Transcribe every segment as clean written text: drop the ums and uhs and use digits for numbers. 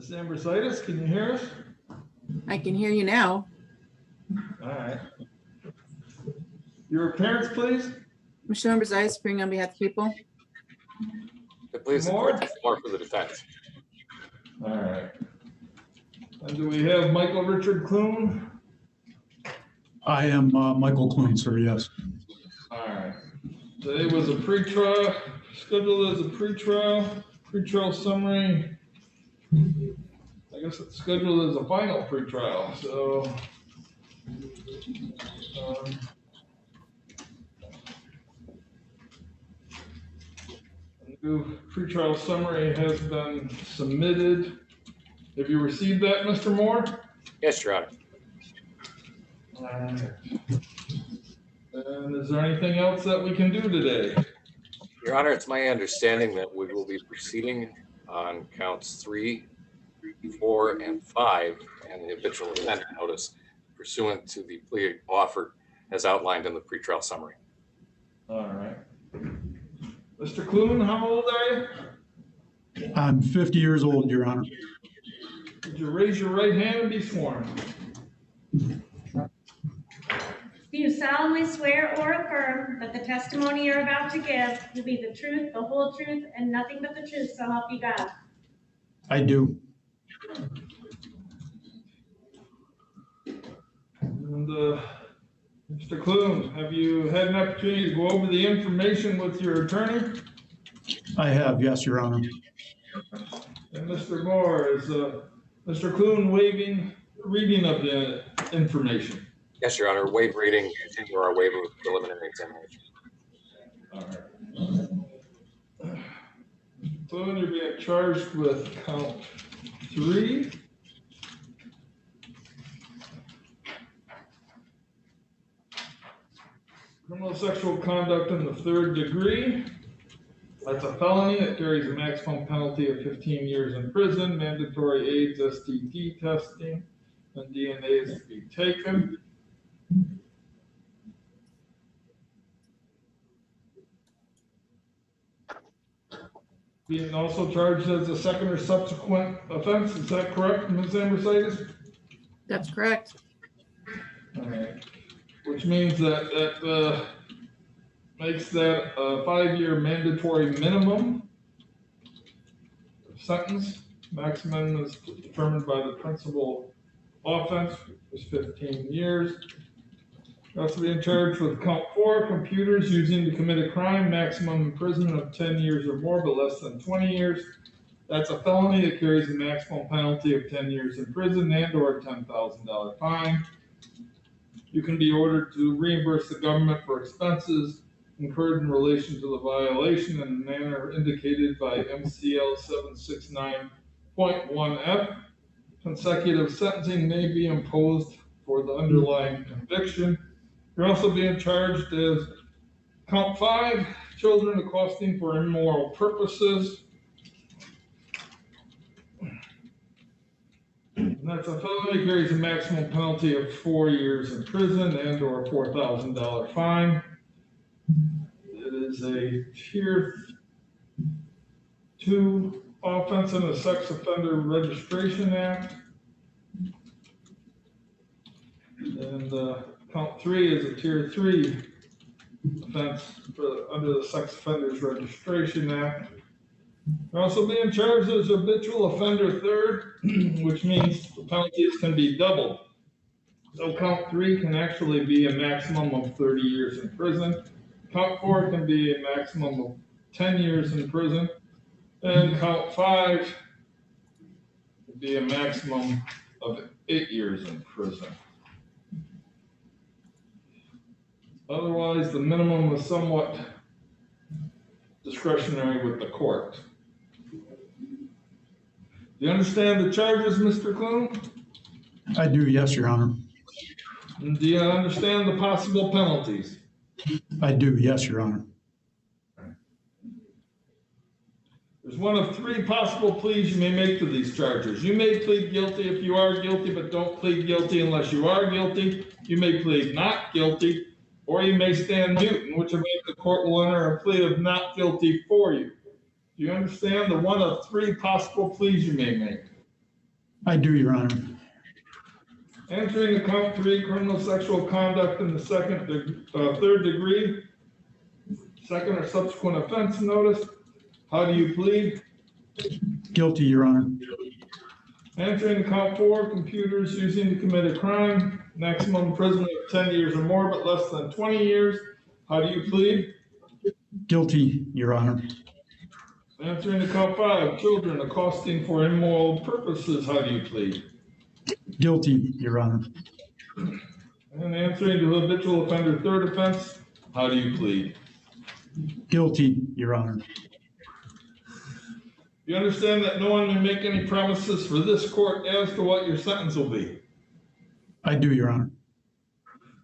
Ms. Ambrositis, can you hear us? I can hear you now. All right. Your appearance, please. Michelle Ambrositis, appearing on behalf of the people. Please, More for the defense. All right. And do we have Michael Richard Clune? I am Michael Clune, sir, yes. All right. Today was a pretrial, scheduled as a pretrial summary. I guess it's scheduled as a final pretrial, so. A new pretrial summary has been submitted. Have you received that, Mr. Moore? Yes, Your Honor. All right. And is there anything else that we can do today? Your Honor, it's my understanding that we will be proceeding on counts 3, 4, and 5 and the habitual offender notice pursuant to the plea offered as outlined in the pretrial summary. All right. Mr. Clune, how old are you? I'm 50 years old, Your Honor. Would you raise your right hand and be sworn? Do you solemnly swear or affirm that the testimony you're about to give will be the truth, the whole truth, and nothing but the truth, so help you God? I do. And Mr. Clune, have you had an opportunity to go over the information with your attorney? I have, yes, Your Honor. And Mr. Moore, is Mr. Clune waiving reading of the information? Yes, Your Honor. Waive reading, continue our waiver of preliminary examination. All right. Clune, you're being charged with count 3. Criminal sexual conduct in the 3rd degree. That's a felony. It carries a maximum penalty of 15 years in prison, mandatory AIDS, STD testing, and DNA is to be taken. Being also charged as a second or subsequent offense. Is that correct, Ms. Ambrositis? That's correct. All right. Which means that makes that a 5-year mandatory minimum sentence. Maximum is determined by the principal offense, which is 15 years. Also being charged with count 4, computers using to commit a crime, maximum imprisonment of 10 years or more, but less than 20 years. That's a felony that carries a maximum penalty of 10 years in prison and or a $10,000 fine. You can be ordered to reimburse the government for expenses incurred in relation to the violation in a manner indicated by MCL 769.1F. Consecutive sentencing may be imposed for the underlying conviction. You're also being charged as count 5, children accosting for immoral purposes. And that's a felony, carries a maximum penalty of 4 years in prison and or a $4,000 fine. It is a tier 2 offense in the Sex Offender Registration Act. And count 3 is a tier 3 offense under the Sex Offenders Registration Act. You're also being charged as habitual offender 3rd, which means the penalties can be doubled. So count 3 can actually be a maximum of 30 years in prison. Count 4 can be a maximum of 10 years in prison. And count 5 can be a maximum of 8 years in prison. Otherwise, the minimum is somewhat discretionary with the court. Do you understand the charges, Mr. Clune? I do, yes, Your Honor. And do you understand the possible penalties? I do, yes, Your Honor. There's one of 3 possible pleas you may make to these charges. You may plead guilty if you are guilty, but don't plead guilty unless you are guilty. You may plead not guilty, or you may stand mute, in which event the court will enter a plea of not guilty for you. Do you understand the one of 3 possible pleas you may make? I do, Your Honor. Answering to count 3, criminal sexual conduct in the third degree, second or subsequent offense notice. How do you plead? Guilty, Your Honor. Answering to count 4, computers using to commit a crime, maximum imprisonment of 10 years or more, but less than 20 years. How do you plead? Guilty, Your Honor. Answering to count 5, children accosting for immoral purposes. How do you plead? Guilty, Your Honor. And answering to habitual offender third offense. How do you plead? Guilty, Your Honor. You understand that no one may make any promises for this court as to what your sentence will be. I do, Your Honor.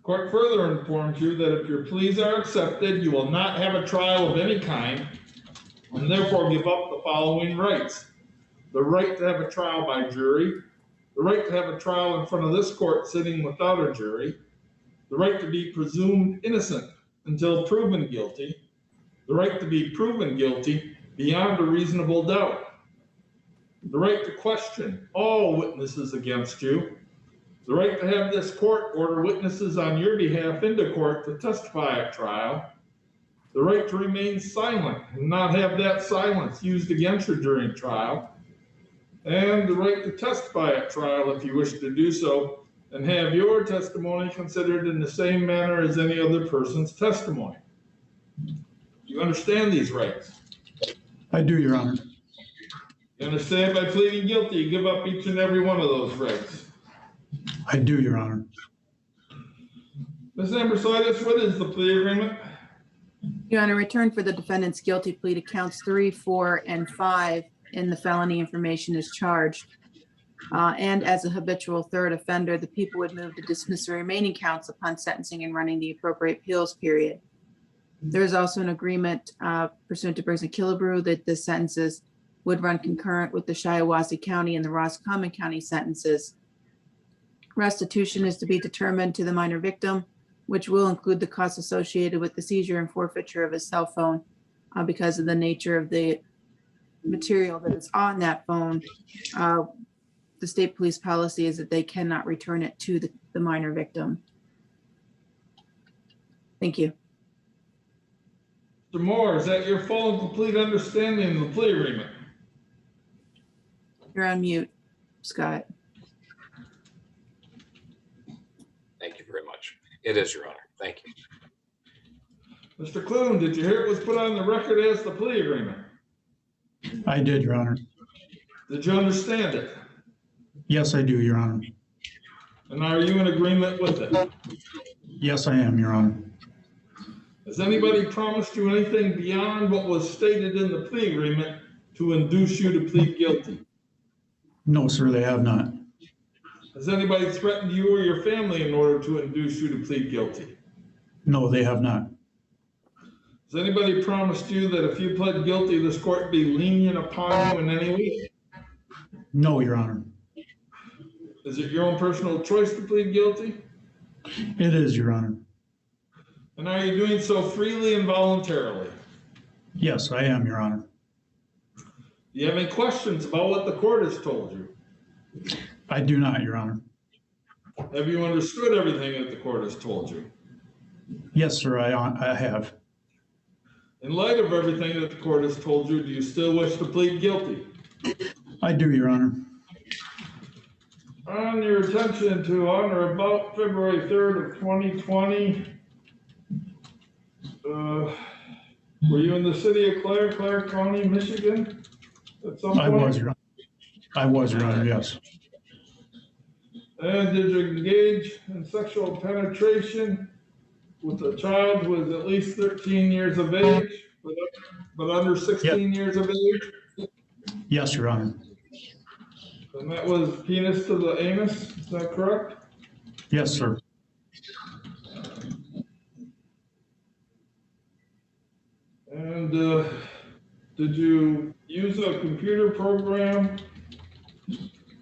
Court further informs you that if your pleas are accepted, you will not have a trial of any kind and therefore give up the following rights: the right to have a trial by jury, the right to have a trial in front of this court sitting without a jury, the right to be presumed innocent until proven guilty, the right to be proven guilty beyond a reasonable doubt, the right to question all witnesses against you, the right to have this court order witnesses on your behalf into court to testify at trial, the right to remain silent and not have that silence used against you during trial, and the right to testify at trial if you wish to do so, and have your testimony considered in the same manner as any other person's testimony. You understand these rights? I do, Your Honor. You understand by pleading guilty, you give up each and every one of those rights. I do, Your Honor. Ms. Ambrositis, what is the plea agreement? Your Honor, return for the defendant's guilty plea to counts 3, 4, and 5 in the felony information is charged. And as a habitual third offender, the people would move to dismiss the remaining counts upon sentencing and running the appropriate appeals period. There is also an agreement pursuant to Briggs and Killebrew that the sentences would run concurrent with the Shiawassee County and the Roscommon County sentences. Restitution is to be determined to the minor victim, which will include the costs associated with the seizure and forfeiture of his cell phone because of the nature of the material that is on that phone. The state police policy is that they cannot return it to the minor victim. Thank you. Mr. Moore, is that your full and complete understanding of the plea agreement? You're on mute, Scott. Thank you very much. It is, Your Honor. Thank you. Mr. Clune, did you hear it was put on the record as the plea agreement? I did, Your Honor. Did you understand it? Yes, I do, Your Honor. And are you in agreement with it? Yes, I am, Your Honor. Has anybody promised you anything beyond what was stated in the plea agreement to induce you to plead guilty? No, sir, they have not. Has anybody threatened you or your family in order to induce you to plead guilty? No, they have not. Has anybody promised you that if you pled guilty, this court would be lenient upon you in any way? No, Your Honor. Is it your own personal choice to plead guilty? It is, Your Honor. And are you doing so freely and voluntarily? Yes, I am, Your Honor. Do you have any questions about what the court has told you? I do not, Your Honor. Have you understood everything that the court has told you? Yes, sir, I have. In light of everything that the court has told you, do you still wish to plead guilty? I do, Your Honor. On your attention to on or about February 3rd of 2020, were you in the city of Clare County, Michigan at some point? I was, Your Honor. I was, Your Honor, yes. And did you engage in sexual penetration with a child who was at least 13 years of age, but under 16 years of age? Yes, Your Honor. And that was penis to the anus, is that correct? Yes, sir. And did you use a computer program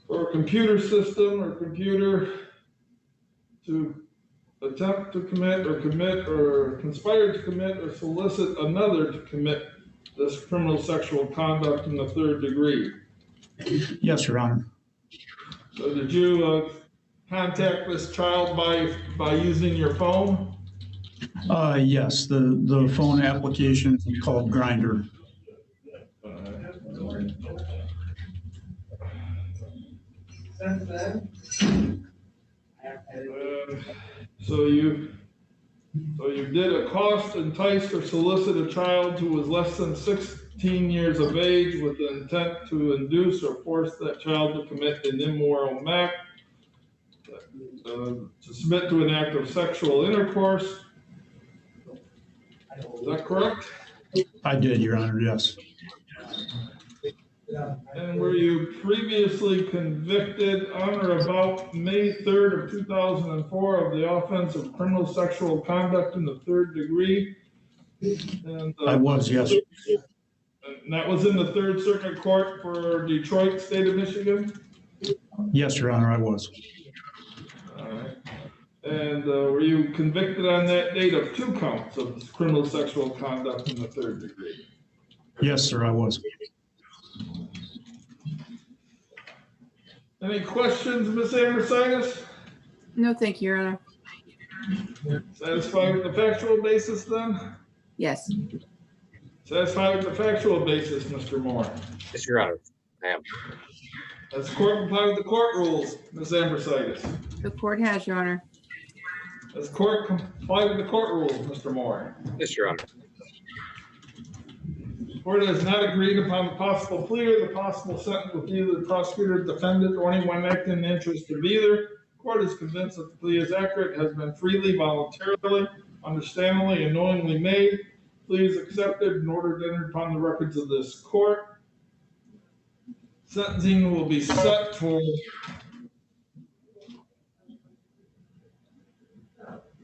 or a computer system or computer to attempt to commit or conspire to commit or solicit another to commit this criminal sexual conduct in the third degree? Yes, Your Honor. So did you contact this child by using your phone? Yes, the phone application is called Grinder. So you did accost, entice, or solicit a child who was less than 16 years of age with the intent to induce or force that child to commit an immoral act, to submit to an act of sexual intercourse. Is that correct? I did, Your Honor, yes. And were you previously convicted on or about May 3rd of 2004 of the offense of criminal sexual conduct in the third degree? And, I was, yes. And that was in the Third Circuit Court for Detroit, state of Michigan? Yes, Your Honor, I was. All right. And were you convicted on that date of 2 counts of criminal sexual conduct in the third degree? Yes, sir, I was. Any questions, Ms. Ambrositis? No, thank you, Your Honor. Satisfied with the factual basis then? Yes. Satisfied with the factual basis, Mr. Moore? Yes, Your Honor. I am. Does the court comply with the court rules, Ms. Ambrositis? The court has, Your Honor. Does the court comply with the court rules, Mr. Moore? Yes, Your Honor. The court has not agreed upon the possible plea or the possible sentence with either the prosecutor, defendant, or anyone acting in the interest of either. The court is convinced that the plea is accurate, has been freely, voluntarily, understandably, and knowingly made. Plea is accepted in order to enter upon the records of this court. Sentencing will be set for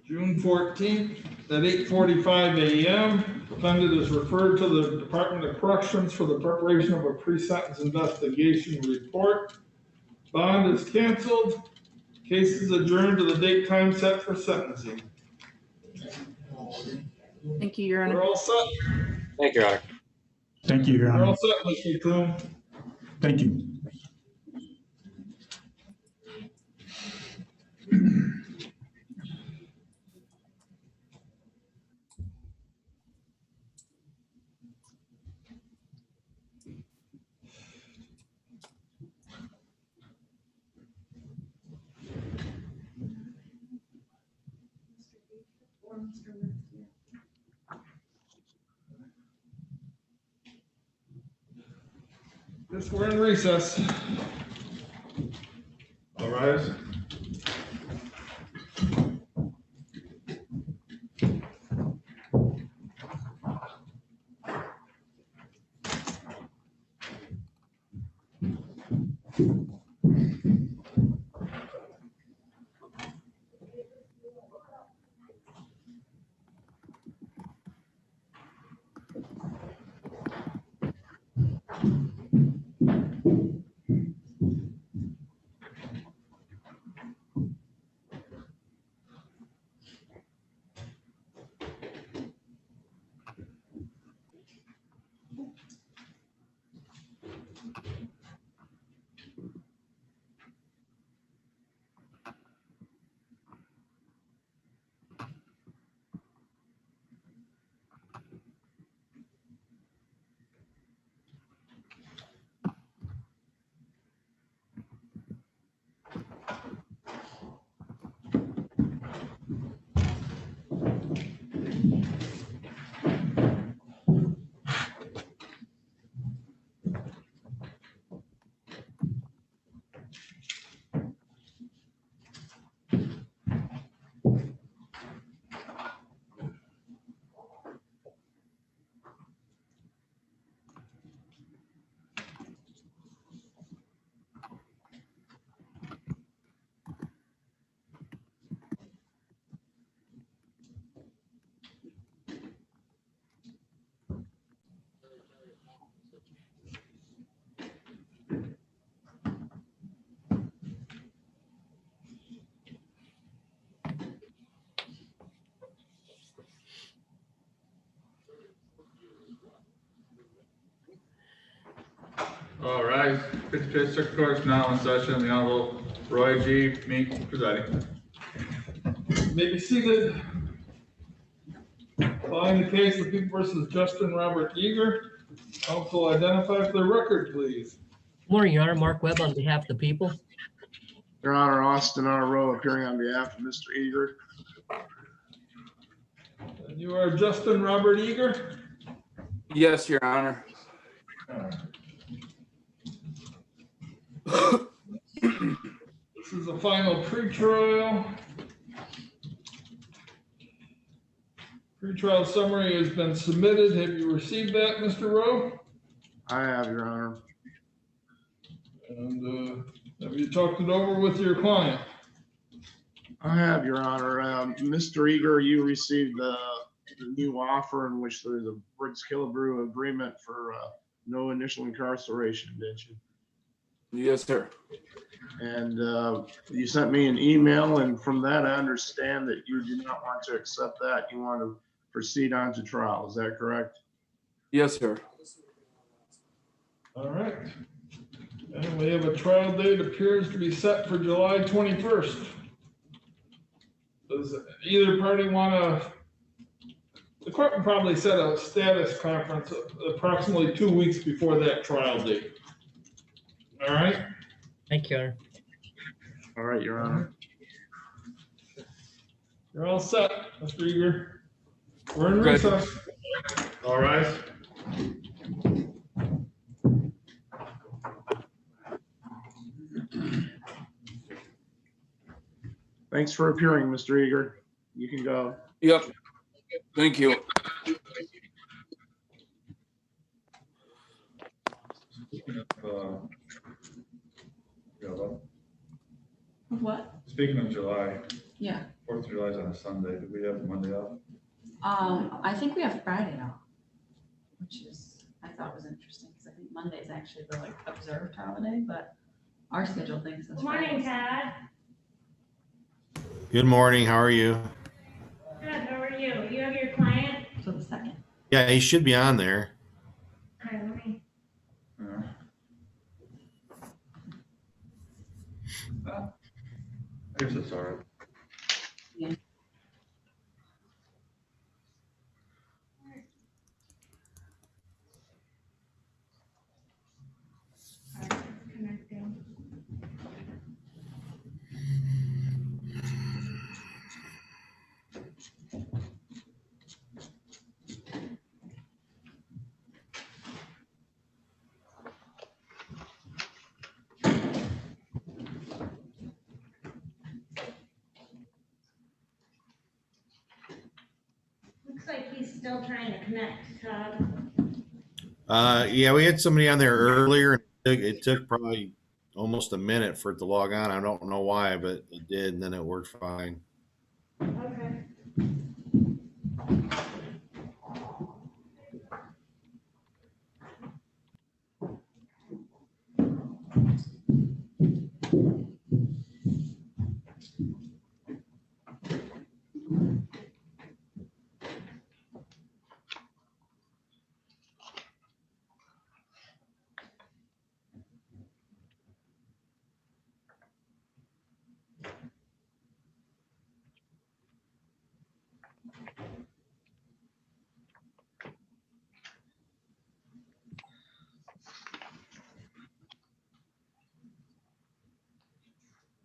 June 14th at 8:45 a.m. Defendant is referred to the Department of Corrections for the preparation of a pre-sentence investigation report. Bond is canceled. Case is adjourned to the date time set for sentencing. Thank you, Your We're Honor. all set. Thank you, Your Honor. Thank you, Your We're Honor. all set, Mr. Coon. Thank you. Guess we're in recess. All rise. All right, 55th Circuit Court is now in session. The Honorable Roy G. Meek presiding. You may be seated. Calling the case of People versus Justin Robert Eager. Counsel identify for the record, please. Morning, Your Honor. Mark Webb on behalf of the people. Your Honor, Austin R. Rowe appearing on behalf of Mr. Eager. And you are Justin Robert Eager? Yes, Your Honor. This is the final pretrial. Pretrial summary has been submitted. Have you received that, Mr. Rowe? I have, Your Honor. And have you talked it over with your client? I have, Your Honor. Mr. Eager, you received the new offer in which there's a Briggs Killebrew agreement for no initial incarceration, didn't you? Yes, sir. And you sent me an email, and from that, I understand that you do not want to accept that. You want to proceed on to trial. Is that correct? Yes, sir. All right. And we have a trial date appears to be set for July 21st. Does either party want to? The court will probably set a status conference approximately 2 weeks before that trial date. All right. Thank you, Your Honor. All right, Your Honor. You're all set, Mr. Eager. We're in Okay. recess. All rise. Thanks for appearing, Mr. Eager. You can go. Yep. Thank you. What? Speaking of July, Yeah. 4th of July is on a Sunday. Do we have Monday off? I think we have Friday off, which is, I thought was interesting, because I think Monday is actually the like observed holiday, but our schedule thinks it's Good morning, Friday. Tad. Good morning. How are you? Good, how are you? You have your client? So the second. Yeah, he should be on there. Okay, let me, Yeah. I guess it's all right. all right, it's connecting. Looks like he's still trying to connect, Todd. Yeah, we had somebody on there earlier. It took probably almost a minute for it to log on. I don't know why, but it did, and then it worked fine. Okay.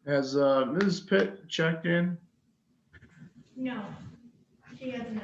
Has Ms. Pitt checked in? No, she has not.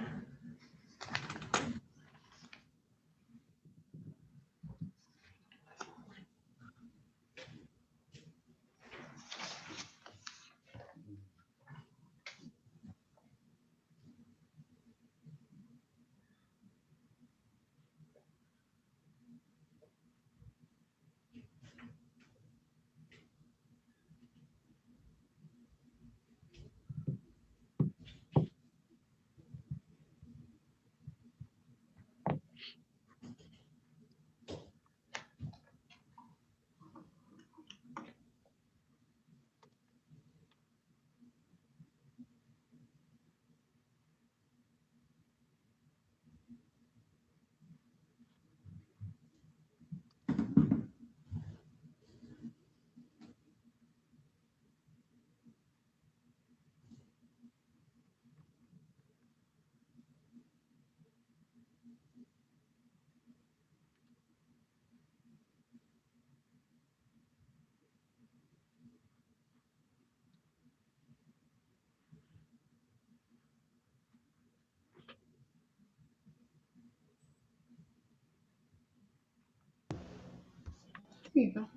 Can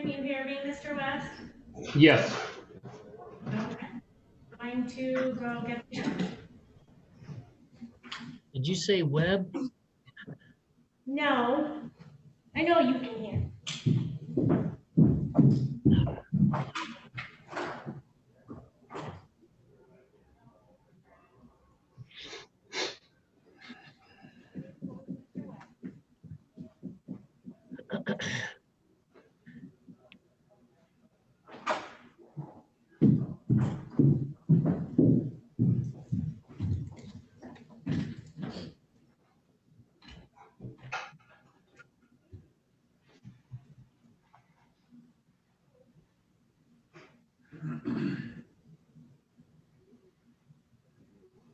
you hear me, Mr. West? Yes. Okay. Going to go get the charge. Did you say Webb? No, I know you can hear.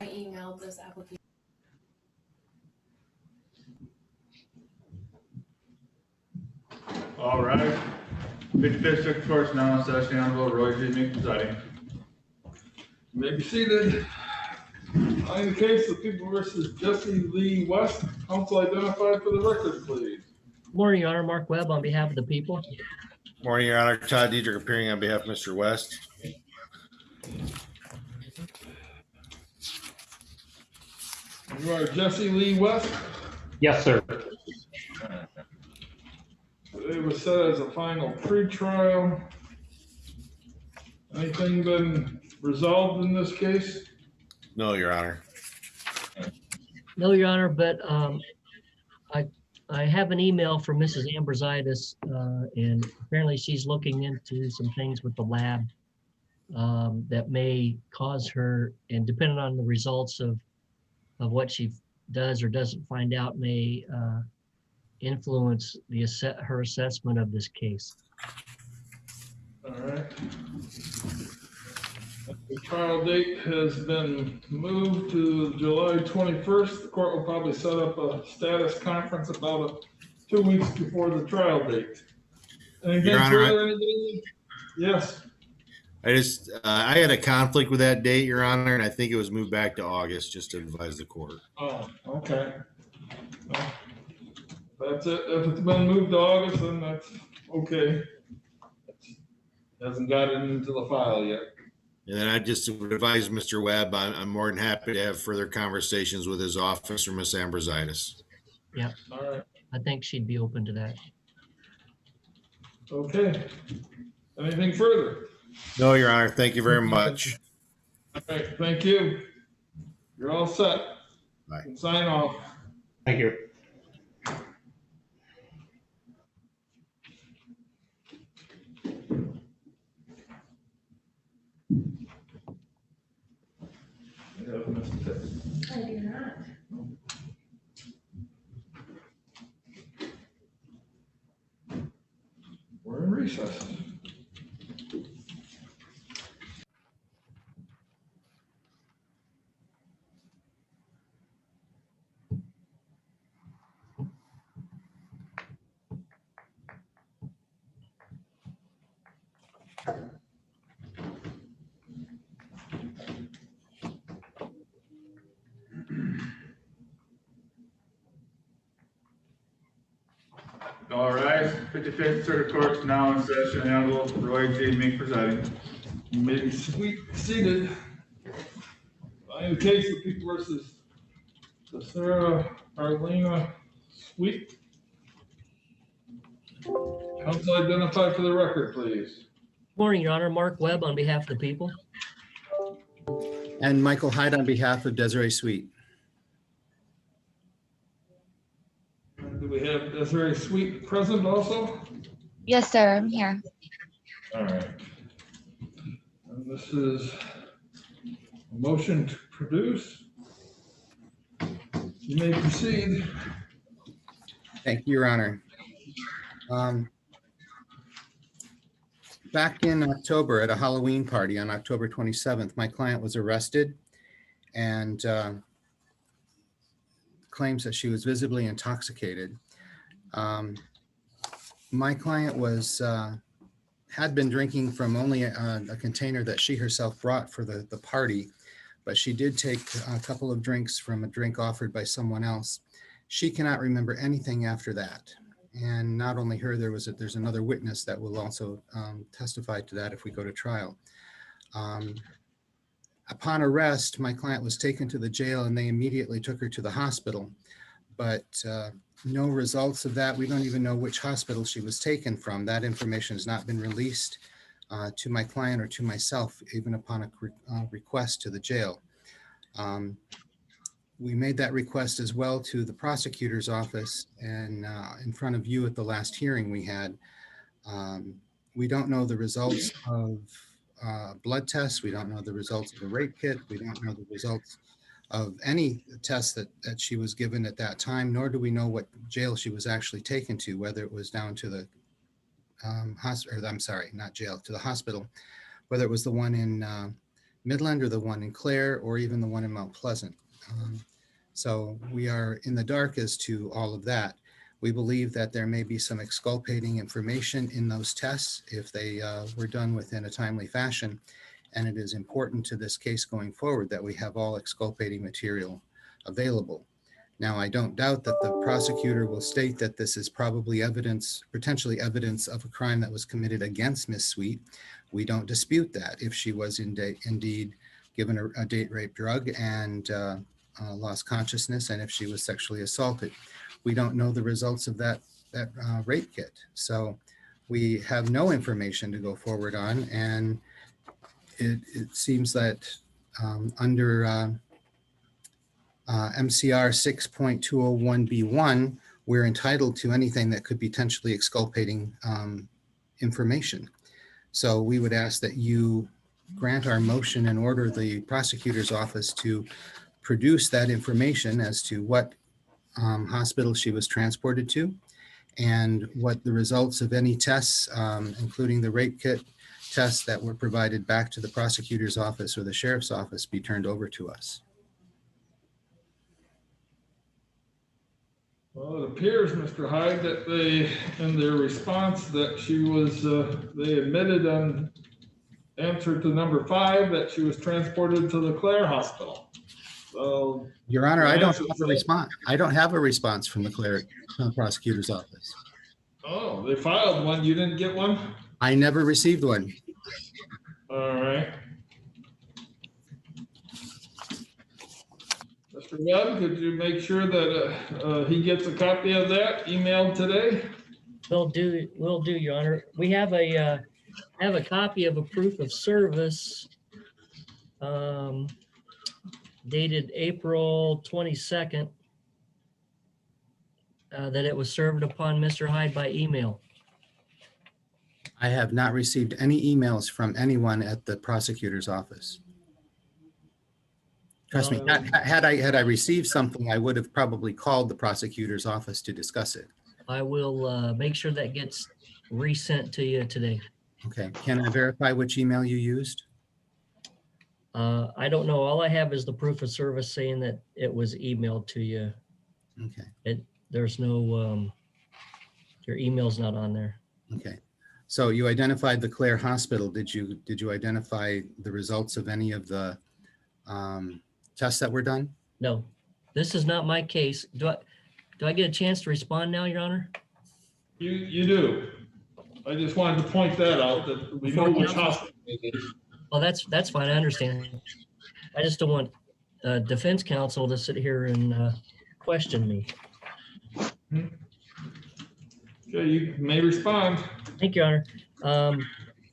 I emailed this application. All right. 55th Circuit Court is now in session. Honorable Roy G. Meek presiding. You may be seated. In the case of People versus Jesse Lee West, counsel identified for the record, please. Morning, Your Honor. Mark Webb on behalf of the people. Morning, Your Honor. Todd Diedrich appearing on behalf of Mr. West. You are Jesse Lee West. Yes, sir. Today was set as a final pretrial. Anything been resolved in this case? No, Your Honor. No, Your Honor, but I have an email from Mrs. Ambrositis, and apparently she's looking into some things with the lab that may cause her, and depending on the results of what she does or doesn't find out, may influence her assessment of this case. All right. The trial date has been moved to July 21st. The court will probably set up a status conference about 2 weeks before the trial date. Anything Your Honor, further, anybody? Yes. I had a conflict with that date, Your Honor, and I think it was moved back to August, just to advise the court. Oh, okay. Well, that's it. If it's been moved to August, then that's okay. Hasn't gotten into the file yet. And then I just would advise Mr. Webb, I'm more than happy to have further conversations with his office or Miss Ambrositis. Yeah, All right. I think she'd be open to that. Okay. Anything further? No, Your Honor. Thank you very much. All right, thank you. You're all set. Bye. You can sign off. Thank you. I do not. We're in recess. All right. 55th Circuit Court is now in session. Honorable Roy G. Meek presiding. You may be seated. In the case of People versus Sarah Arlena Sweet. Counsel identified for the record, please. Morning, Your Honor. Mark Webb on behalf of the people. And Michael Hyde on behalf of Desiree Sweet. Do we have Desiree Sweet present also? Yes, sir. I'm here. All right. And this is a motion to produce. You may proceed. Thank you, Your Honor. Back in October at a Halloween party on October 27th, my client was arrested and claims that she was visibly intoxicated. My client was had been drinking from only a container that she herself brought for the party, but she did take a couple of drinks from a drink offered by someone else. She cannot remember anything after that. And not only her, there's another witness that will also testify to that if we go to trial. Upon arrest, my client was taken to the jail and they immediately took her to the hospital. But no results of that. We don't even know which hospital she was taken from. That information has not been released to my client or to myself, even upon a request to the jail. We made that request as well to the prosecutor's office and in front of you at the last hearing we had. We don't know the results of blood tests. We don't know the results of the rape kit. We don't know the results of any tests that she was given at that time, nor do we know what jail she was actually taken to, whether it was down to the hospital, I'm sorry, not jail, to the hospital, whether it was the one in Midland or the one in Clare or even the one in Mount Pleasant. So we are in the dark as to all of that. We believe that there may be some exculpating information in those tests if they were done within a timely fashion. And it is important to this case going forward that we have all exculpating material available. Now, I don't doubt that the prosecutor will state that this is probably evidence, potentially evidence of a crime that was committed against Miss Sweet. We don't dispute that if she was indeed given a date rape drug and lost consciousness, and if she was sexually assaulted. We don't know the results of that rape kit. So we have no information to go forward on. And it seems that under MCR 6.201B1, we're entitled to anything that could be potentially exculpating information. So we would ask that you grant our motion and order the prosecutor's office to produce that information as to what hospital she was transported to and what the results of any tests, including the rape kit tests that were provided back to the prosecutor's office or the sheriff's office, be turned over to us. Well, it appears, Mr. Hyde, that they, in their response, that she was, they admitted on answer to number 5 that she was transported to the Clare Hospital. So, Your Honor, I don't have a response. I don't have a response from the Clare prosecutor's office. oh, they filed one. You didn't get one? I never received one. All right. Mr. Webb, could you make sure that he gets a copy of that emailed today? Will do, Your Honor. We have a copy of a proof of service dated April 22nd that it was served upon Mr. Hyde by email. I have not received any emails from anyone at the prosecutor's office. Trust me, had I received something, I would have probably called the prosecutor's office to discuss it. I will make sure that gets resent to you today. Okay, can I verify which email you used? I don't know. All I have is the proof of service saying that it was emailed to you. Okay. There's no, your email's not on there. Okay. So you identified the Clare Hospital. Did you identify the results of any of the tests that were done? No, this is not my case. Do I get a chance to respond now, Your Honor? You do. I just wanted to point that out, that we know which hospital it is. Well, that's fine. I understand. I just don't want defense counsel to sit here and question me. Okay, you may respond. Thank you, Your Honor.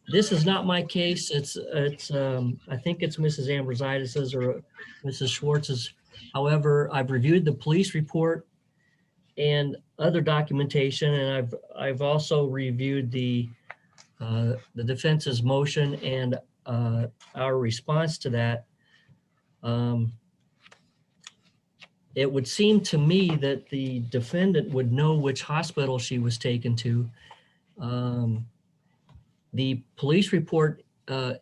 This is not my case. It's I think it's Mrs. Ambrositis's or Mrs. Schwartz's. However, I've reviewed the police report and other documentation, and I've also reviewed the defense's motion and our response to that. It would seem to me that the defendant would know which hospital she was taken to. The police report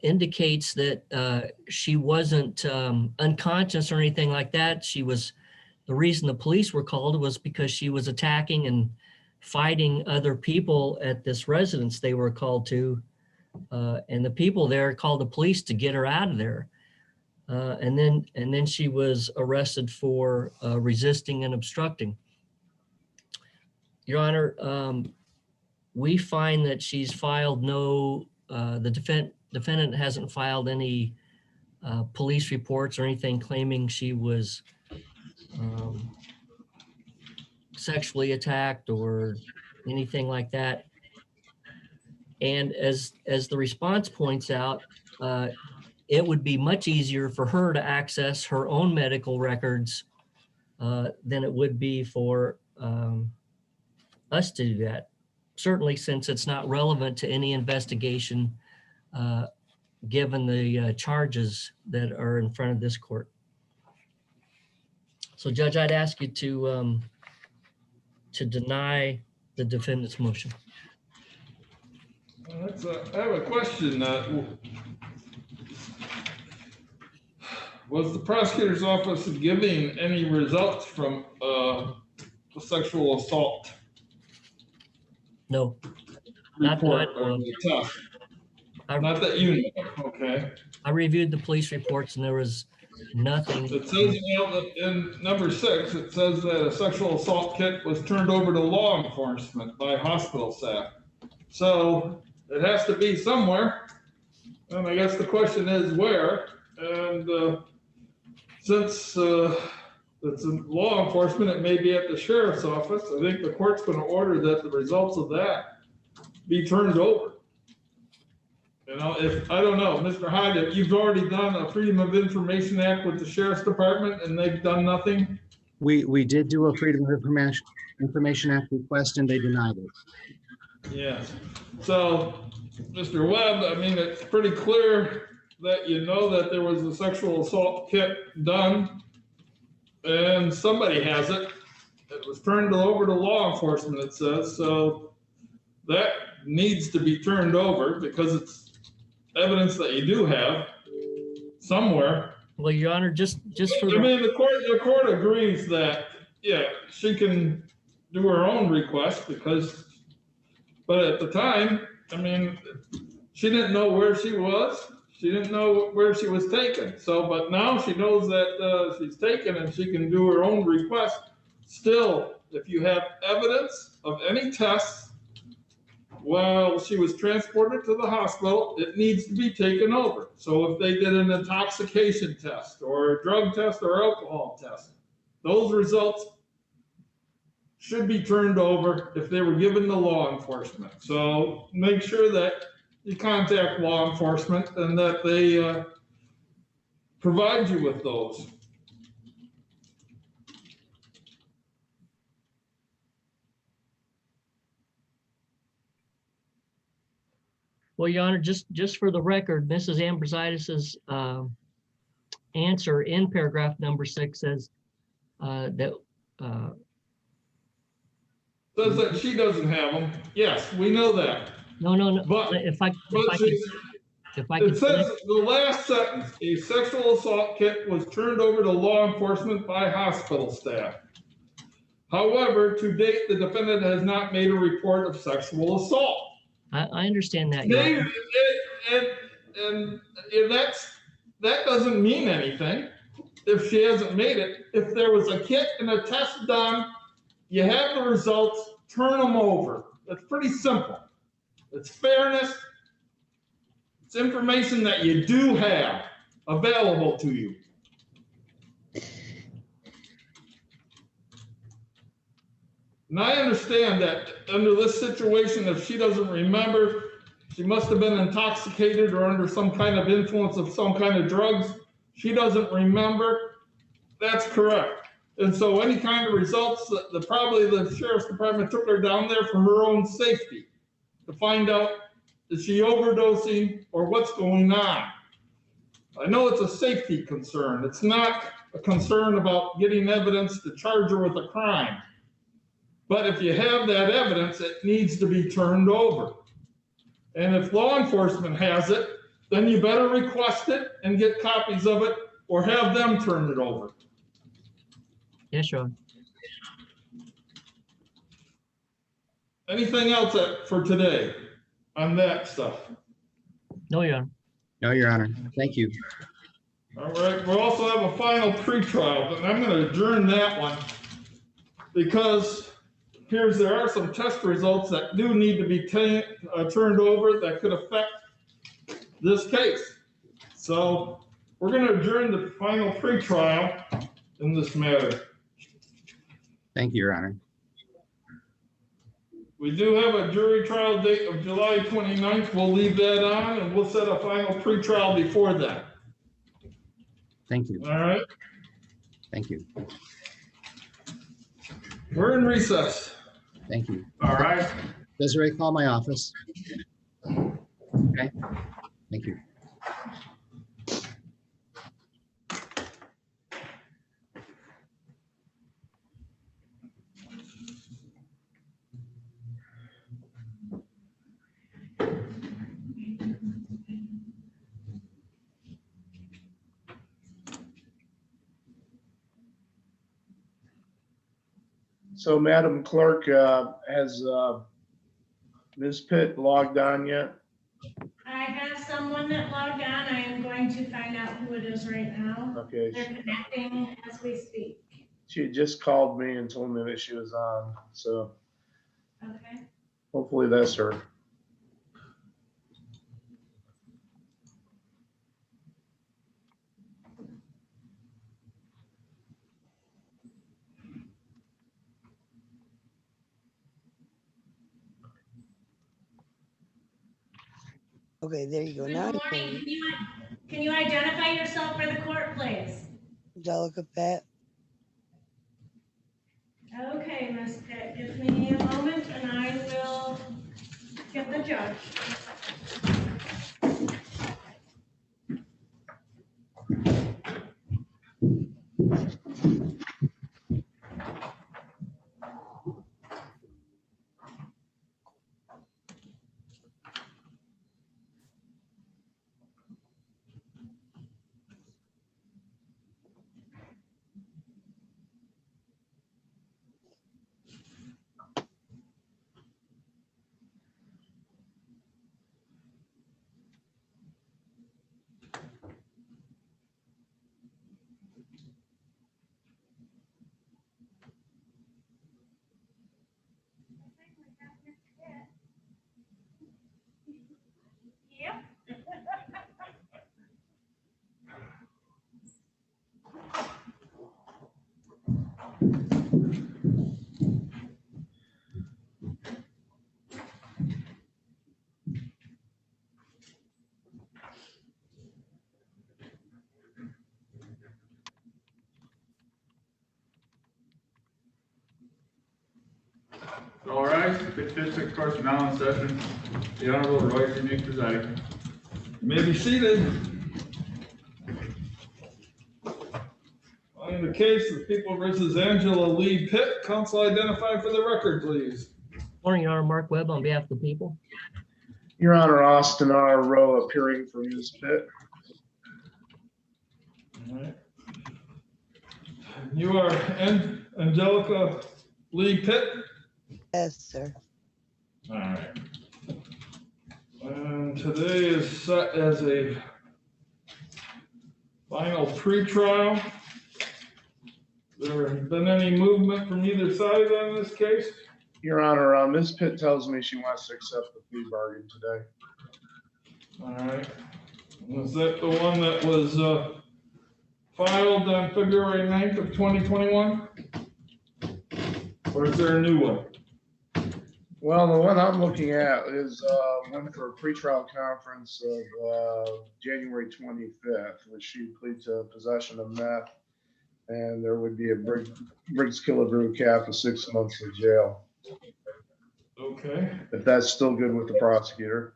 indicates that she wasn't unconscious or anything like that. The reason the police were called was because she was attacking and fighting other people at this residence they were called to. And the people there called the police to get her out of there. And then she was arrested for resisting and obstructing. Your Honor, we find that she's filed the defendant hasn't filed any police reports or anything claiming she was sexually attacked or anything like that. And as the response points out, it would be much easier for her to access her own medical records than it would be for us to do that. Certainly, since it's not relevant to any investigation, given the charges that are in front of this court. So, Judge, I'd ask you to deny the defendant's motion. I have a question. Was the prosecutor's office giving any results from the sexual assault No. Not that I report know or of. the test? Not that you know, okay. I reviewed the police reports and there was nothing. It says, well, in number 6, it says that a sexual assault kit was turned over to law enforcement by hospital staff. So it has to be somewhere. And I guess the question is where. And since it's in law enforcement, it may be at the sheriff's office. I think the court's going to order that the results of that be turned over. You know, I don't know, Mr. Hyde, if you've already done a Freedom of Information Act with the Sheriff's Department and they've done nothing? We did do a Freedom of Information Act request and they denied it. Yes. So, Mr. Webb, I mean, it's pretty clear that you know that there was a sexual assault kit done and somebody has it. It was turned over to law enforcement, it says. So that needs to be turned over because it's evidence that you do have somewhere. Well, Your Honor, just for I mean, the court agrees that, yeah, she can do her own request but at the time, I mean, she didn't know where she was. She didn't know where she was taken. So, but now she knows that she's taken and she can do her own request. Still, if you have evidence of any tests while she was transported to the hospital, it needs to be taken over. So if they did an intoxication test or a drug test or alcohol test, those results should be turned over if they were given to law enforcement. So make sure that you contact law enforcement and that they provide you with those. Well, Your Honor, just for the record, Mrs. Ambrositis' answer in paragraph number 6 says that. Says that she doesn't have them. Yes, we know that. No. But if I it says the last sentence, a sexual assault kit was turned over to law enforcement by hospital staff. However, to date, the defendant has not made a report of sexual assault. I understand that. And that doesn't mean anything if she hasn't made it. If there was a kit and a test done, you have the results, turn them over. It's pretty simple. It's fairness. It's information that you do have available to you. And I understand that under this situation, if she doesn't remember, she must have been intoxicated or under some kind of influence of some kind of drugs. She doesn't remember. That's correct. And so any kind of results that probably the Sheriff's Department took her down there for her own safety to find out, is she overdosing or what's going on? I know it's a safety concern. It's not a concern about getting evidence to charge her with a crime. But if you have that evidence, it needs to be turned over. And if law enforcement has it, then you better request it and get copies of it or have them turn it over. Yes, Your Honor. Anything else for today on that stuff? No, Your Honor. No, Your Honor. Thank you. All right, we'll also have a final pretrial, but I'm going to adjourn that one because appears there are some test results that do need to be turned over that could affect this case. So we're going to adjourn the final pretrial in this matter. Thank you, Your Honor. We do have a jury trial date of July 29th. We'll leave that on and we'll set a final pretrial before that. Thank you. All right. Thank you. We're in recess. Thank you. All right. Desiree, call my office. Okay. Thank you. So Madam Clerk, has Ms. Pitt logged on yet? I have someone that logged on. I am going to find out who it is right now. Okay. They're connecting as we speak. She had just called me and told me that she was on, so Okay. hopefully that's her. Okay, there you go. Good Now I morning. Can you identify yourself for the court, please? Angelica Pat. Okay, Ms. Pitt, give me a moment and I will get the judge. Yep. All right, Fifth District Court is now in session. The Honorable Roy G. Meek presiding. You may be seated. On the case of People versus Angela Lee Pitt, counsel identify for the record, please. Morning, Your Honor. Mark Webb on behalf of the people. Your Honor, Austin R. Rowe appearing for Ms. Pitt. All right. You are Angelica Lee Pitt? Yes, sir. All right. And today is set as a final pretrial. There been any movement from either side on this case? Your Honor, Ms. Pitt tells me she wants to accept the plea bargain today. All right. Was that the one that was filed on February 9th of 2021? Or is there a new one? Well, the one I'm looking at is one for a pretrial conference of January 25th, which she pleads to possession of meth, and there would be a Briggs Killebrew cap of 6 months in jail. Okay. If that's still good with the prosecutor.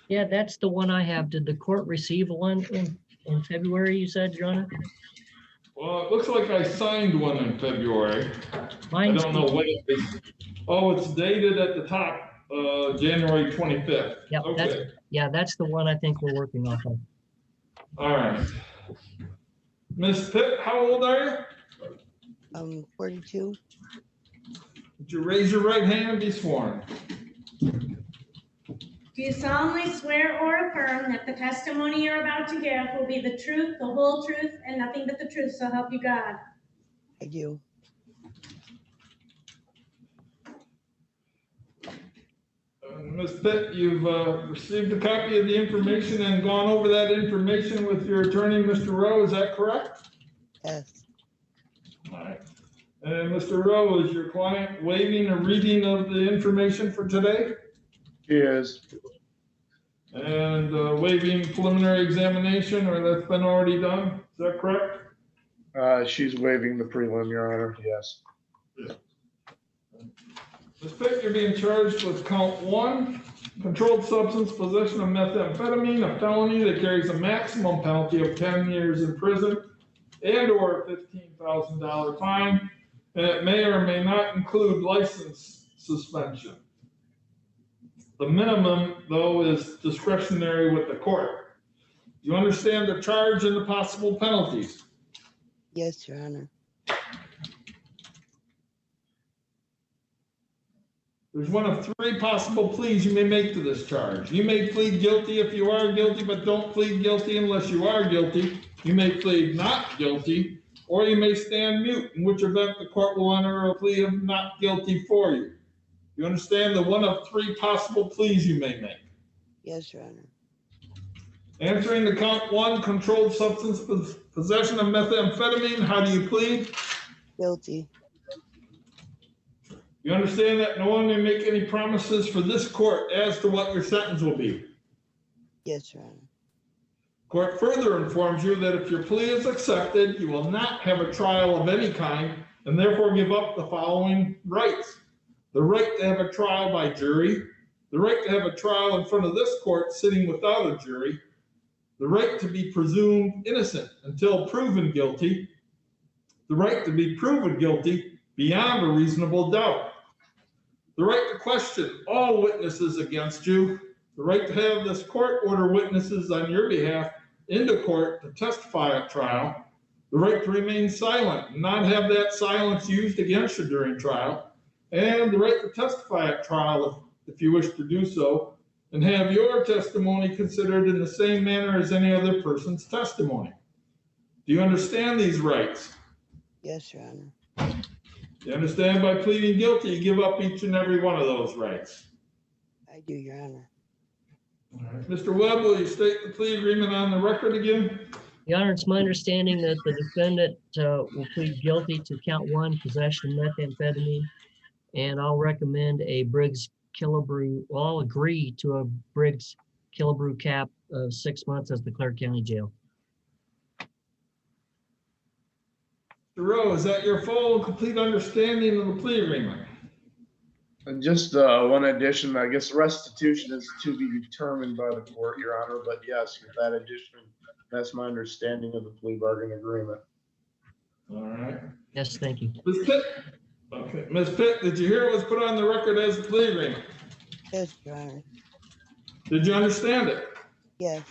Yeah, that's the one I have. Did the court receive one in February, you said, Your Honor? Well, it looks like I signed one in February. Mine's- I don't know when it is. Oh, it's dated at the top, January 25th. Yep, Okay. that's the one I think we're working off of. All right. Ms. Pitt, how old are you? 42. Would you raise your right hand and be sworn? Do you solemnly swear or affirm that the testimony you're about to give will be the truth, the whole truth, and nothing but the truth, so help you God? I do. Ms. Pitt, you've received a copy of the information and gone over that information with your attorney, Mr. Rowe, is that correct? Yes. All right. And Mr. Rowe, is your client waiving a reading of the information for today? She is. And waiving preliminary examination, or that's been already done, is that correct? She's waiving the prelim, Your Honor, yes. Ms. Pitt, you're being charged with count 1, controlled substance possession of methamphetamine, a felony that carries a maximum penalty of 10 years in prison and/or a $15,000 fine, and it may or may not include license suspension. The minimum, though, is discretionary with the court. You understand the charge and the possible penalties? Yes, Your Honor. There's one of 3 possible pleas you may make to this charge. You may plead guilty if you are guilty, but don't plead guilty unless you are guilty. You may plead not guilty, or you may stand mute, in which event the court will enter a plea of not guilty for you. You understand the one of 3 possible pleas you may make? Yes, Your Honor. Answering the count 1, controlled substance possession of methamphetamine, how do you plead? Guilty. You understand that no one may make any promises for this court as to what your sentence will be? Yes, Your Honor. Court further informs you that if your plea is accepted, you will not have a trial of any kind and therefore give up the following rights: the right to have a trial by jury, the right to have a trial in front of this court sitting without a jury, the right to be presumed innocent until proven guilty, the right to be proven guilty beyond a reasonable doubt, the right to question all witnesses against you, the right to have this court order witnesses on your behalf into court to testify at trial, the right to remain silent and not have that silence used against you during trial, and the right to testify at trial if you wish to do so, and have your testimony considered in the same manner as any other person's testimony. Do you understand these rights? Yes, Your Honor. You understand by pleading guilty, you give up each and every one of those rights. I do, Your Honor. All right. Mr. Webb, will you state the plea agreement on the record again? Your Honor, it's my understanding that the defendant will plead guilty to count 1, possession of methamphetamine, and I'll recommend a Briggs Killebrew, well, I'll agree to a Briggs Killebrew cap of 6 months as the Clark County Jail. Mr. Rowe, is that your full and complete understanding of the plea agreement? And just one addition, I guess restitution is to be determined by the court, Your Honor, but yes, with that addition, that's my understanding of the plea bargain agreement. All right. Yes, thank you. Ms. Pitt? Okay, Ms. Pitt, did you hear it was put on the record as the plea agreement? Yes, Your Honor. Did you understand it? Yes.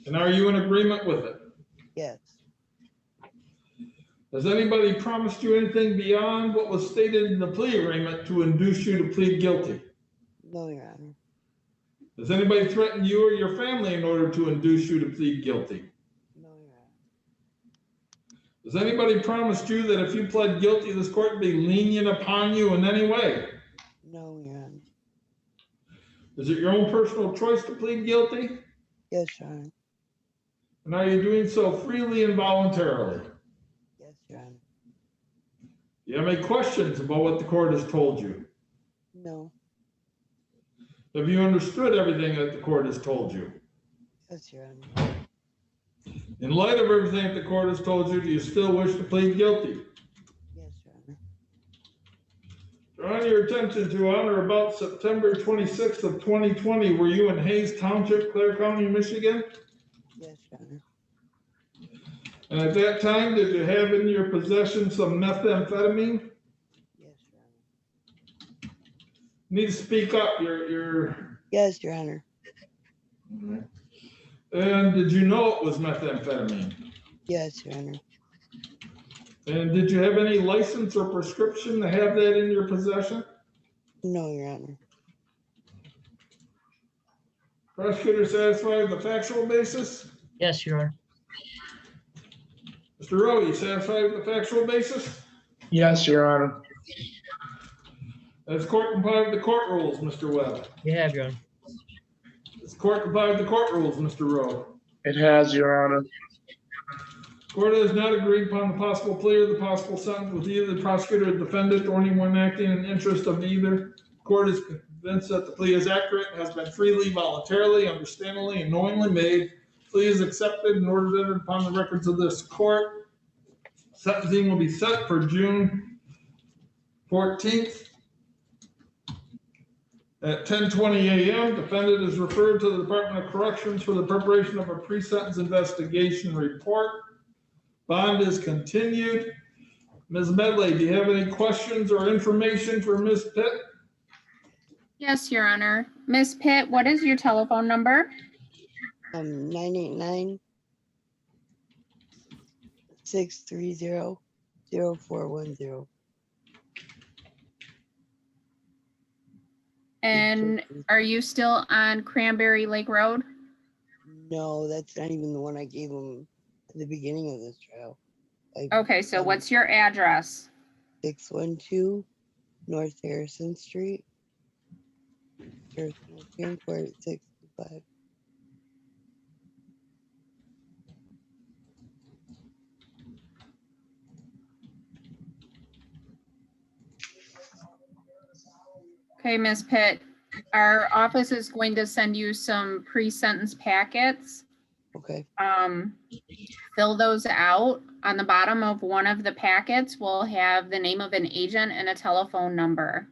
And are you in agreement with it? Yes. Has anybody promised you anything beyond what was stated in the plea agreement to induce you to plead guilty? No, Your Honor. Has anybody threatened you or your family in order to induce you to plead guilty? No, Your Honor. Has anybody promised you that if you pled guilty, this court would be lenient upon you in any way? No, Your Honor. Is it your own personal choice to plead guilty? Yes, Your Honor. And are you doing so freely and voluntarily? Yes, Your Honor. Do you have any questions about what the court has told you? No. Have you understood everything that the court has told you? Yes, Your Honor. In light of everything that the court has told you, do you still wish to plead guilty? Yes, Your Honor. Drawing your attention to on or about September 26th of 2020, were you in Hayes Township, Clare County, Michigan? Yes, Your Honor. And at that time, did you have in your possession some methamphetamine? Yes, Your Honor. You need to speak up. You're... Yes, Your Honor. All right. And did you know it was methamphetamine? Yes, Your Honor. And did you have any license or prescription to have that in your possession? No, Your Honor. Prosecutor satisfied with the factual basis? Yes, Your Honor. Mr. Rowe, you satisfied with the factual basis? Yes, Your Honor. Has court complied with the court rules, Mr. Webb? You have, Your Honor. Has court complied with the court rules, Mr. Rowe? It has, Your Honor. Court has not agreed upon the possible plea or the possible sentence with either the prosecutor or defendant or anyone acting in the interest of either. Court is convinced that the plea is accurate and has been freely, voluntarily, understandingly, and knowingly made. Plea is accepted and ordered entered upon the records of this court. Sentencing will be set for June 14th at 10:20 a.m. Defendant is referred to the Department of Corrections for the preparation of a pre-sentence investigation report. Bond is continued. Ms. Medley, do you have any questions or information for Ms. Pitt? Yes, Your Honor. Ms. Pitt, what is your telephone number? 989-630-0410. And are you still on Cranberry Lake Road? No, that's not even the one I gave him at the beginning of this trial. Okay, so what's your address? 612 North Harrison Street. Harrison, Port 65. Okay, Ms. Pitt, our office is going to send you some pre-sentence packets. Okay. Fill those out. On the bottom of one of the packets, we'll have the name of an agent and a telephone number.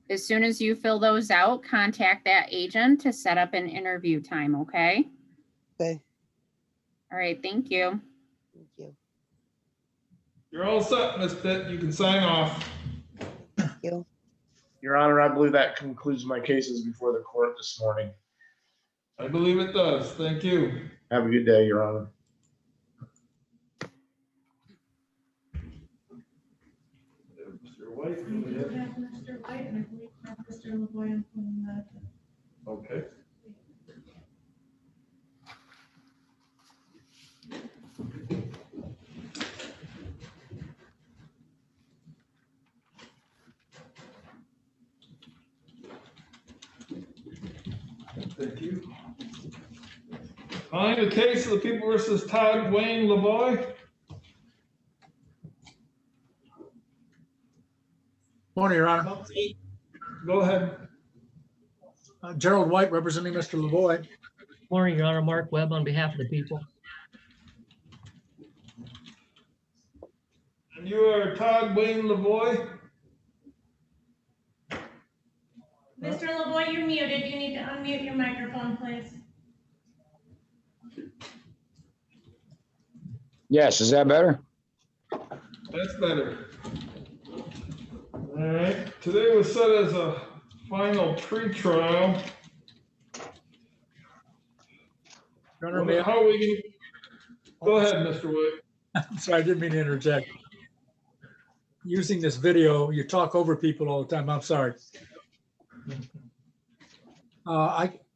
As soon as you fill those out, contact that agent to set up an interview time, okay? Okay. All right, thank you. Thank you. You're all set, Ms. Pitt. You can sign off. Thank you. Your Honor, I believe that concludes my cases before the court this morning. I believe it does. Thank you. Have a good day, Your Honor. Mr. White. We do have Mr. White, and I believe have Mr. LaVoy from the. Okay. Thank you. Calling the case of the People versus Todd Wayne Lavoy. Morning, Your Honor. Go ahead. Gerald White, representing Mr. Lavoy. Morning, Your Honor. Mark Webb on behalf of the people. And you are Todd Wayne Lavoy? Mr. LaVoy, you're muted. You need to unmute your microphone, please. Yes, is that better? That's better. All right, today was set as a final pre-trial. How are we going? Go ahead, Mr. White. I'm sorry, I didn't mean to interject. Using this video, you talk over people all the time. I'm sorry.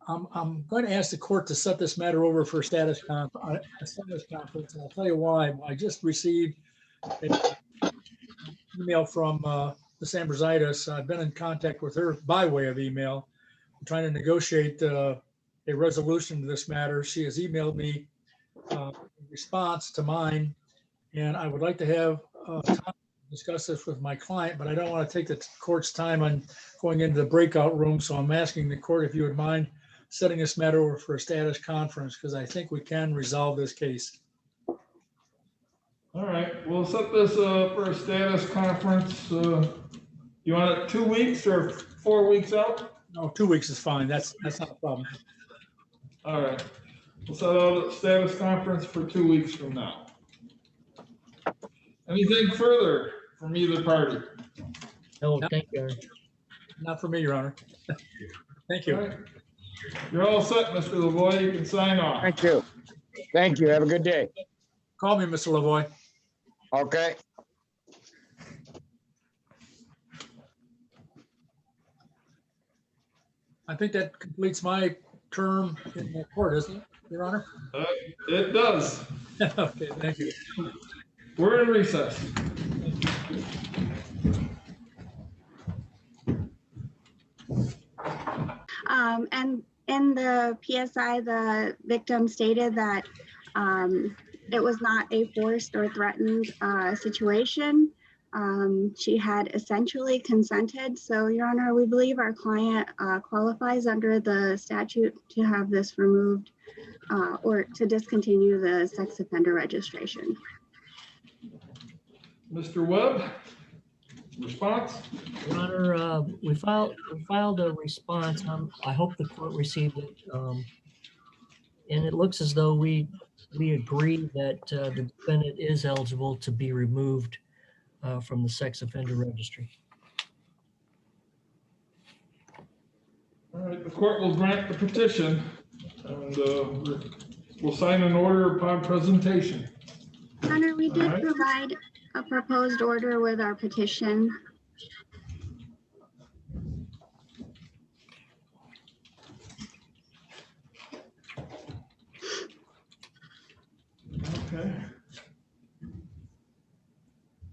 I'm going to ask the court to set this matter over for a status conference. And I'll tell you why. I just received an email from Ms. Ambrositis. I've been in contact with her by way of email. I'm trying to negotiate a resolution to this matter. She has emailed me a response to mine, and I would like to have time to discuss this with my client, but I don't want to take the court's time on going into the breakout room. So I'm asking the court if you would mind setting this matter over for a status conference, because I think we can resolve this case. All right, we'll set this for a status conference. You want it 2 weeks or 4 weeks out? No, 2 weeks is fine. That's not a problem. All right, we'll set out a status conference for 2 weeks from now. Anything further from either party? No, thank you. Not for me, Your Honor. Thank you. All right. You're all set, Mr. Lavoy. You can sign off. Thank you. Thank you. Have a good day. Call me, Mr. Lavoy. Okay. I think that completes my term in the court, isn't it, Your Honor? It does. Okay, thank you. We're in recess. And in the PSI, the victim stated that it was not a forced or threatened situation. She had essentially consented. So, Your Honor, we believe our client qualifies under the statute to have this removed or to discontinue the sex offender registration. Mr. Webb, response? Your Honor, we filed a response. I hope the court received it. And it looks as though we agree that the defendant is eligible to be removed from the sex offender registry. All right, the court will grant the petition and we'll sign an order upon presentation. Your Honor, we did right. provide a proposed order with our petition. Okay.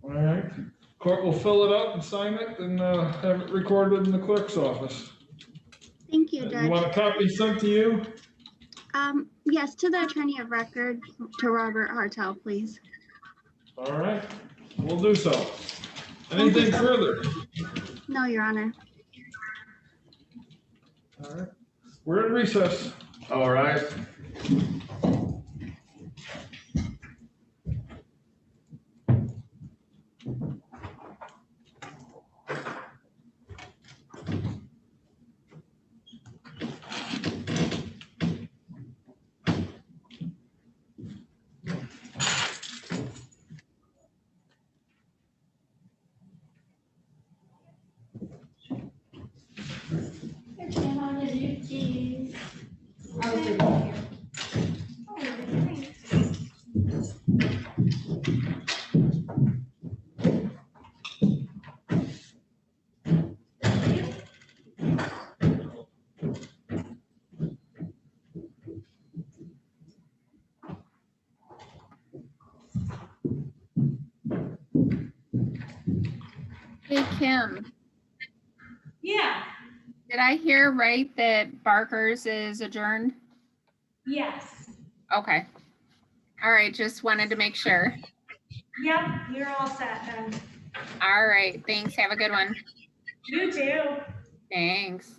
All right, court will fill it out and sign it and have it recorded in the clerk's office. Thank you, You Judge. want a copy sent to you? Yes, to the attorney of record, to Robert Hartel, please. All right, we'll do so. Anything further? No, Your Honor. All right, we're in recess. All right. Hey, Kim, Yeah, did I hear right that Barker's is adjourned? yes. Okay. All right, just wanted to make sure. Yep, you're all set then. All right, thanks. Have a good one. You too. Thanks.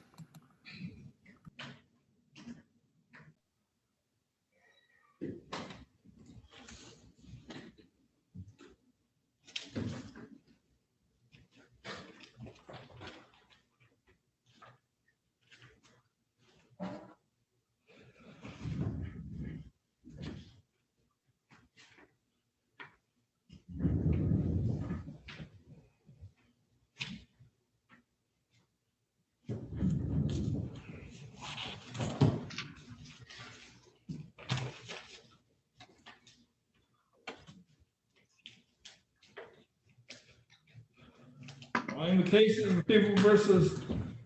On the case of the People versus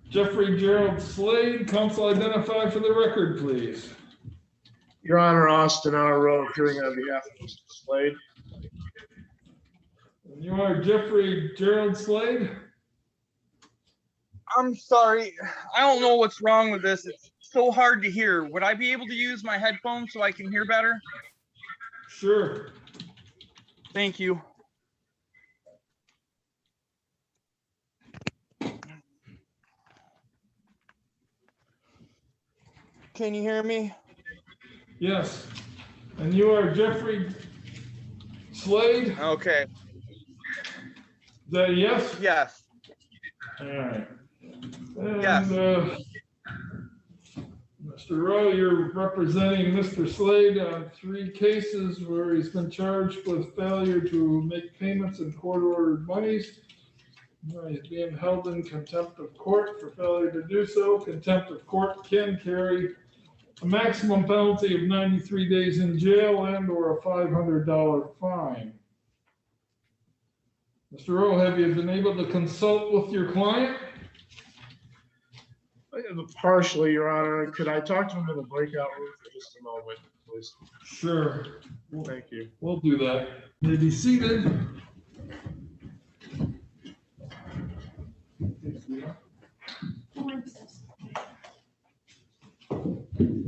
Jeffrey Gerald Slade, counsel identify for the record, please. Your Honor, Austin R. Rowe, appearing on behalf of Mr. Slade. And you are Jeffrey Gerald Slade? I'm sorry. I don't know what's wrong with this. It's so hard to hear. Would I be able to use my headphones so I can hear better? Sure. Thank you. Can you hear me? Yes. And you are Jeffrey Slade? Okay. Is that a yes? Yes. All right. And, Yes. Mr. Rowe, you're representing Mr. Slade on 3 cases where he's been charged with failure to make payments in court-ordered monies. He's being held in contempt of court for failure to do so. Contempt of court can carry a maximum penalty of 93 days in jail and/or a $500 fine. Mr. Rowe, have you been able to consult with your client? Partially, Your Honor. Could I talk to him in the breakout room for just a moment, please? Sure. Thank you. We'll do that. May be seated. In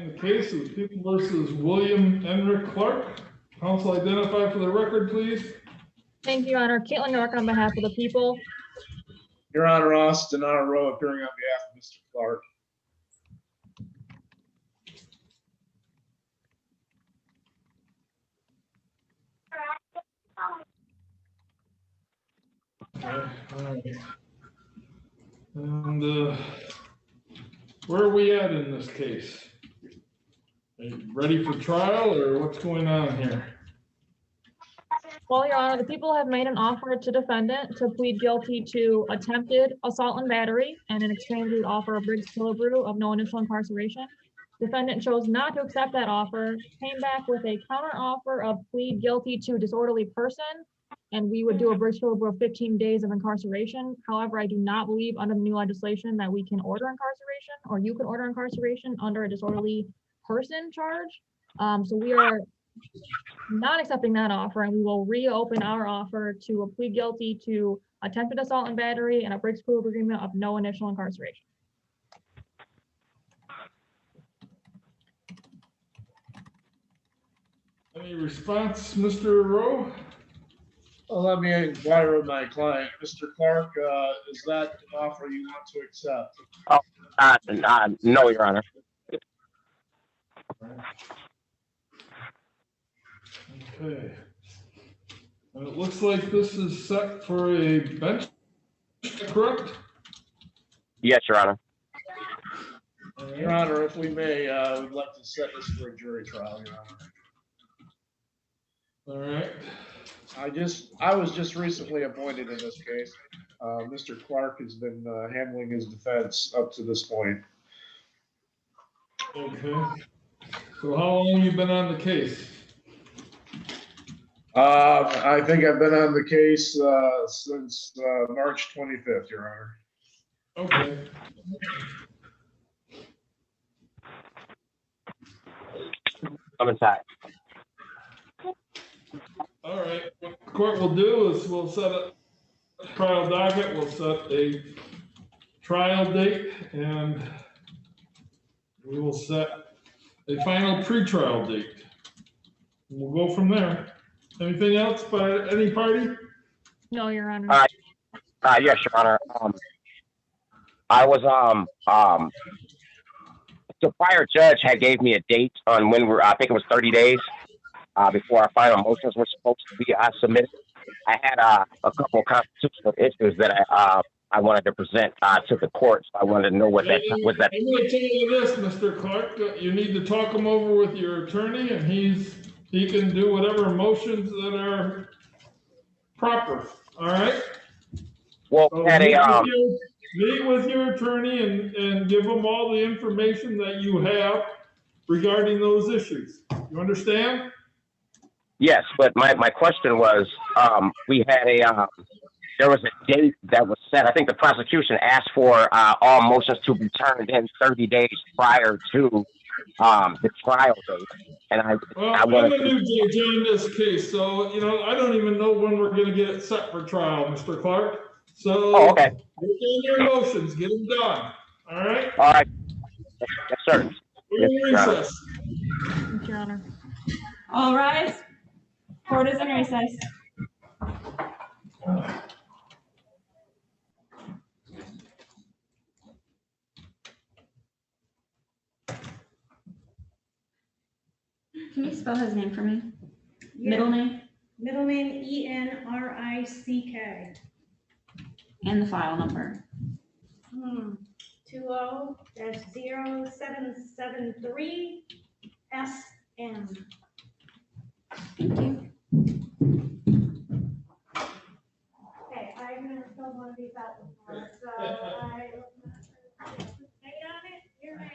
the case of People versus William Enric Clark, counsel identify for the record, please. Thank you, Your Honor. Caitlin York on behalf of the people. Your Honor, Austin R. Rowe appearing on behalf of Mr. Clark. All right. And where are we at in this case? Are you ready for trial or what's going on here? Well, Your Honor, the people have made an offer to defendant to plead guilty to attempted assault and battery, and in exchange, we would offer a Briggs Killebrew of no initial incarceration. Defendant chose not to accept that offer, came back with a counter offer of plead guilty to disorderly person, and we would do a Briggs Killebrew of 15 days of incarceration. However, I do not believe under the new legislation that we can order incarceration, or you can order incarceration under a disorderly person charge. So we are not accepting that offer, and we will reopen our offer to a plead guilty to attempted assault and battery and a Briggs Killebrew agreement of no initial incarceration. Any response, Mr. Rowe? Well, let me inquire with my client. Mr. Clark, is that an offer you want to accept? No, Your Honor. Okay. And it looks like this is set for a bench, correct? Yes, Your Honor. Your Honor, if we may, we'd like to set this for a jury trial, Your Honor. All right. I was just recently appointed in this case. Mr. Clark has been handling his defense up to this point. Okay. So how long have you been on the case? I think I've been on the case since March 25th, Your Honor. Okay. I'm inside. All right. What the court will do is we'll set a trial docket, we'll set a trial date, and we will set a final pretrial date. We'll go from there. Anything else by any party? No, Your Honor. Yes, Your Honor. I was the prior judge had gave me a date on when I think it was 30 days before our final motions were supposed to be submitted. I had a couple of constitutional issues that I wanted to present to the court. So I wanted to know what that was. That I'm going to tell you this, Mr. Clark. You need to talk him over with your attorney, and he can do whatever motions that are proper. All right. Well, So had meet with your attorney and give him all the information that you have regarding those issues. You understand? Yes, but my question was, we had there was a date that was set. I think the prosecution asked for all motions to be turned in 30 days prior to the trial date. And I I'm a new judge in this case, so I don't even know when we're going to get it set for trial, Mr. Clark. So okay. Get in your motions, get them done. All right. All right. Yes, sir. We're in recess. Thank you, Your Honor. All rise. Court is in recess. Can you spell his name for me? Yeah. Middle name Middle name ENRICK. and the file number. 20-0773 SM. Thank you. Okay, I'm gonna fill one of these out before, so I, date on it, your name.